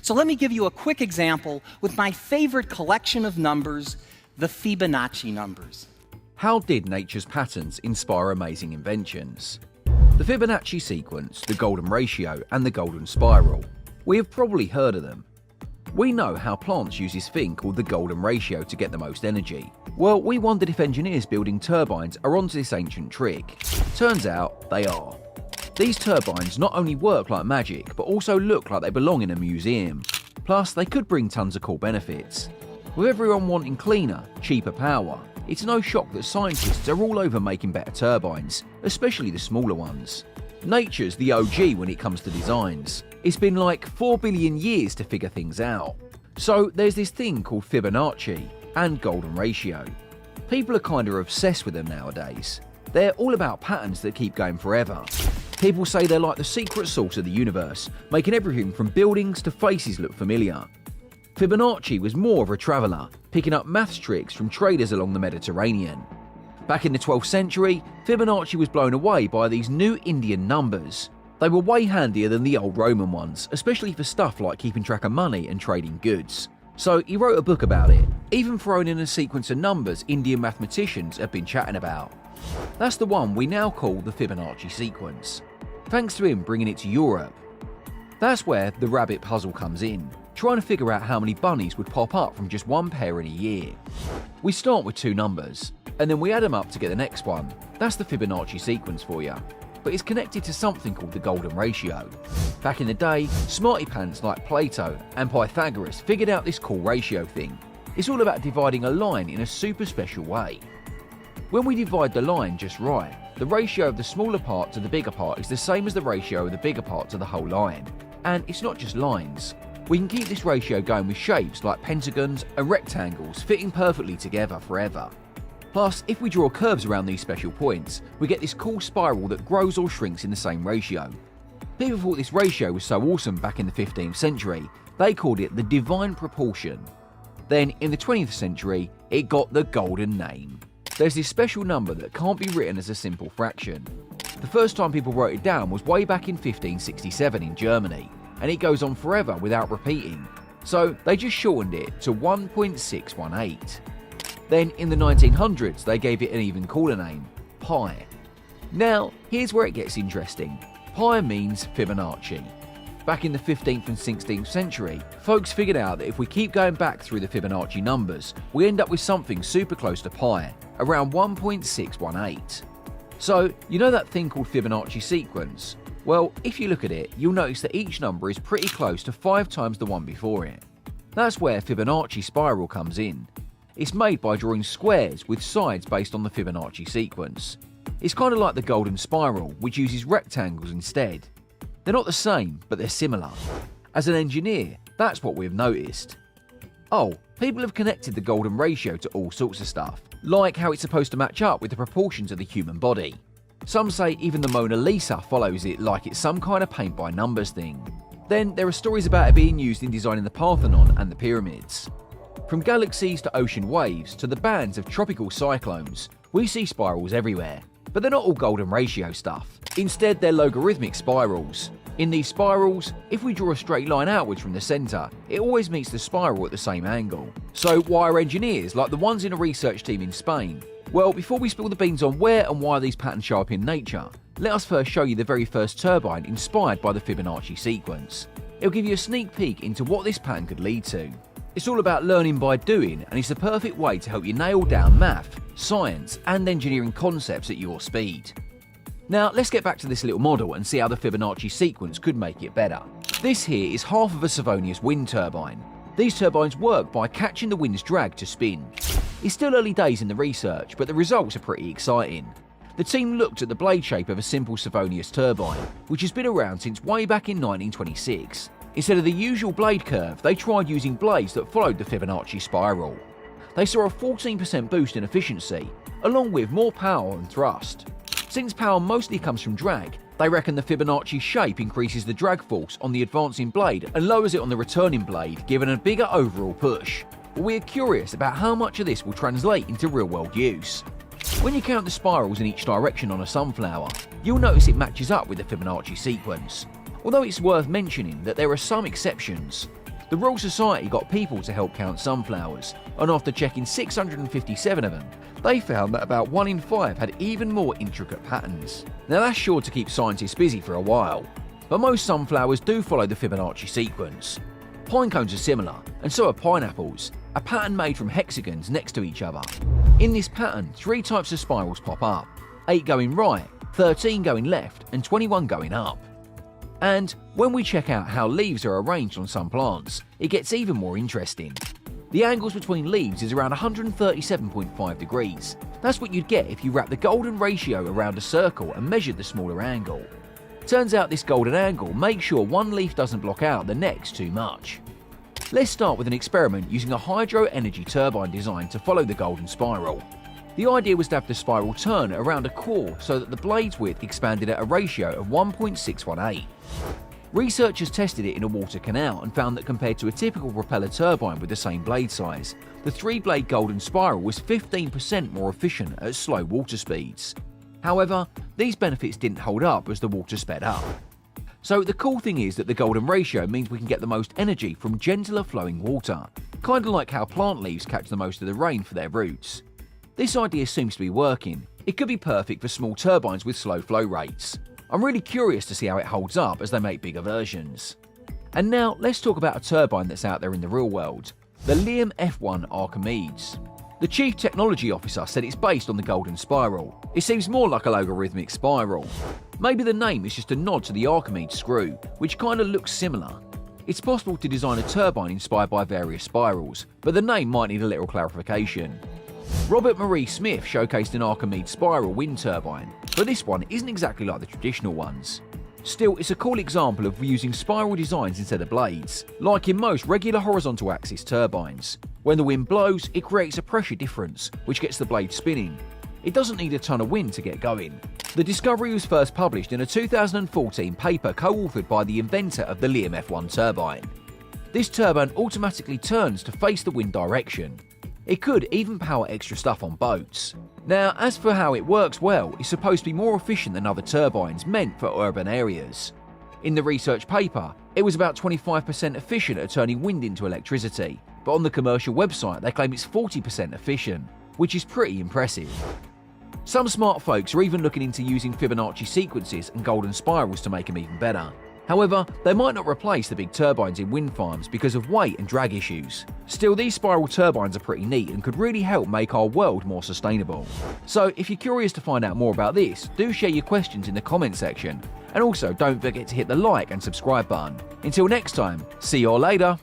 So let me give you a quick example with my favorite collection of numbers, the Fibonacci numbers. How did nature's patterns inspire amazing inventions? The Fibonacci sequence, the golden ratio, and the golden spiral. We have probably heard of them. We know how plants use this thing called the golden ratio to get the most energy. Well, we wondered if engineers building turbines are onto this ancient trick. Turns out they are. These turbines not only work like magic, but also look like they belong in a museum. Plus, they could bring tons of cool benefits. With everyone wanting cleaner, cheaper power, it's no shock that scientists are all over making better turbines, especially the smaller ones. Nature's the OG when it comes to designs. It's been like 4 billion years to figure things out. So there's this thing called Fibonacci and golden ratio. People are kinda obsessed with them nowadays. They're all about patterns that keep going forever. People say they're like the secret sauce of the universe, making everything from buildings to faces look familiar. Fibonacci was more of a traveller, picking up maths tricks from traders along the Mediterranean. Back in the 12th century, Fibonacci was blown away by these new Indian numbers. They were way handier than the old Roman ones, especially for stuff like keeping track of money and trading goods. So he wrote a book about it, even throwing in a sequence of numbers Indian mathematicians have been chatting about. That's the one we now call the Fibonacci sequence, thanks to him bringing it to Europe. That's where the rabbit puzzle comes in, trying to figure out how many bunnies would pop up from just one pair in a year. We start with two numbers, and then we add them up to get the next one. That's the Fibonacci sequence for you. But it's connected to something called the golden ratio. Back in the day, smarty pants like Plato and Pythagoras figured out this cool ratio thing. It's all about dividing a line in a super special way. When we divide the line just right, the ratio of the smaller part to the bigger part is the same as the ratio of the bigger part to the whole line. And it's not just lines. We can keep this ratio going with shapes like pentagons and rectangles fitting perfectly together forever. Plus, if we draw curves around these special points, we get this cool spiral that grows or shrinks in the same ratio. People thought this ratio was so awesome back in the 15th century, they called it the divine proportion. Then, in the 20th century, it got the golden name. There's this special number that can't be written as a simple fraction. The first time people wrote it down was way back in 1567 in Germany, and it goes on forever without repeating. So they just shortened it to 1.618. Then in the 1900s, they gave it an even cooler name, pi. Now, here's where it gets interesting. Pi means Fibonacci. Back in the 15th and 16th century, folks figured out that if we keep going back through the Fibonacci numbers, we end up with something super close to pi, around 1.618. So, you know that thing called Fibonacci sequence? Well, if you look at it, you'll notice that each number is pretty close to 5 times the one before it. That's where Fibonacci spiral comes in. It's made by drawing squares with sides based on the Fibonacci sequence. It's kind of like the golden spiral, which uses rectangles instead. They're not the same, but they're similar. As an engineer, that's what we've noticed. Oh, people have connected the golden ratio to all sorts of stuff, like how it's supposed to match up with the proportions of the human body. Some say even the Mona Lisa follows it like it's some kind of paint by numbers thing. Then there are stories about it being used in designing the Parthenon and the pyramids. From galaxies to ocean waves to the bands of tropical cyclones, we see spirals everywhere. But they're not all golden ratio stuff. Instead, they're logarithmic spirals. In these spirals, if we draw a straight line outwards from the centre, it always meets the spiral at the same angle. So why are engineers like the ones in a research team in Spain? Well, before we spill the beans on where and why these patterns show up in nature, let us first show you the very first turbine inspired by the Fibonacci sequence. It'll give you a sneak peek into what this pattern could lead to. It's all about learning by doing, and it's the perfect way to help you nail down math, science, and engineering concepts at your speed. Now, let's get back to this little model and see how the Fibonacci sequence could make it better. This here is half of a Savonius wind turbine. These turbines work by catching the wind's drag to spin. It's still early days in the research, but the results are pretty exciting. The team looked at the blade shape of a simple Savonius turbine, which has been around since way back in 1926. Instead of the usual blade curve, they tried using blades that followed the Fibonacci spiral. They saw a 14% boost in efficiency, along with more power and thrust. Since power mostly comes from drag, they reckon the Fibonacci shape increases the drag force on the advancing blade and lowers it on the returning blade, giving a bigger overall push. But we're curious about how much of this will translate into real-world use. When you count the spirals in each direction on a sunflower, you'll notice it matches up with the Fibonacci sequence. Although it's worth mentioning that there are some exceptions. The Royal Society got people to help count sunflowers, and after checking 657 of them, they found that about 1 in 5 had even more intricate patterns. Now that's sure to keep scientists busy for a while, but most sunflowers do follow the Fibonacci sequence. Pine cones are similar, and so are pineapples, a pattern made from hexagons next to each other. In this pattern, 3 types of spirals pop up, 8 going right, 13 going left, and 21 going up. And when we check out how leaves are arranged on some plants, it gets even more interesting. The angles between leaves is around 137.5 degrees. That's what you'd get if you wrap the golden ratio around a circle and measured the smaller angle. Turns out this golden angle makes sure one leaf doesn't block out the next too much. Let's start with an experiment using a hydro energy turbine designed to follow the golden spiral. The idea was to have the spiral turn around a core so that the blade's width expanded at a ratio of 1.618. Researchers tested it in a water canal and found that compared to a typical propeller turbine with the same blade size, the 3-blade golden spiral was 15% more efficient at slow water speeds. However, these benefits didn't hold up as the water sped up. So the cool thing is that the golden ratio means we can get the most energy from gentler flowing water, kinda like how plant leaves catch the most of the rain for their roots. This idea seems to be working. It could be perfect for small turbines with slow flow rates. I'm really curious to see how it holds up as they make bigger versions. And now let's talk about a turbine that's out there in the real world, the Liam F1 Archimedes. The Chief Technology Officer said it's based on the golden spiral. It seems more like a logarithmic spiral. Maybe the name is just a nod to the Archimedes screw, which kinda looks similar. It's possible to design a turbine inspired by various spirals, but the name might need a little clarification. Robert Marie Smith showcased an Archimedes spiral wind turbine, but this one isn't exactly like the traditional ones. Still, it's a cool example of using spiral designs instead of blades, like in most regular horizontal axis turbines. When the wind blows, it creates a pressure difference, which gets the blade spinning. It doesn't need a ton of wind to get going. The discovery was first published in a 2014 paper co-authored by the inventor of the Liam F1 turbine. This turbine automatically turns to face the wind direction. It could even power extra stuff on boats. Now, as for how it works well, it's supposed to be more efficient than other turbines meant for urban areas. In the research paper, it was about 25% efficient at turning wind into electricity, but on the commercial website they claim it's 40% efficient, which is pretty impressive. Some smart folks are even looking into using Fibonacci sequences and golden spirals to make them even better. However, they might not replace the big turbines in wind farms because of weight and drag issues. Still, these spiral turbines are pretty neat and could really help make our world more sustainable. So if you're curious to find out more about this, do share your questions in the comment section. And also don't forget to hit the like and subscribe button. Until next time, see you all later.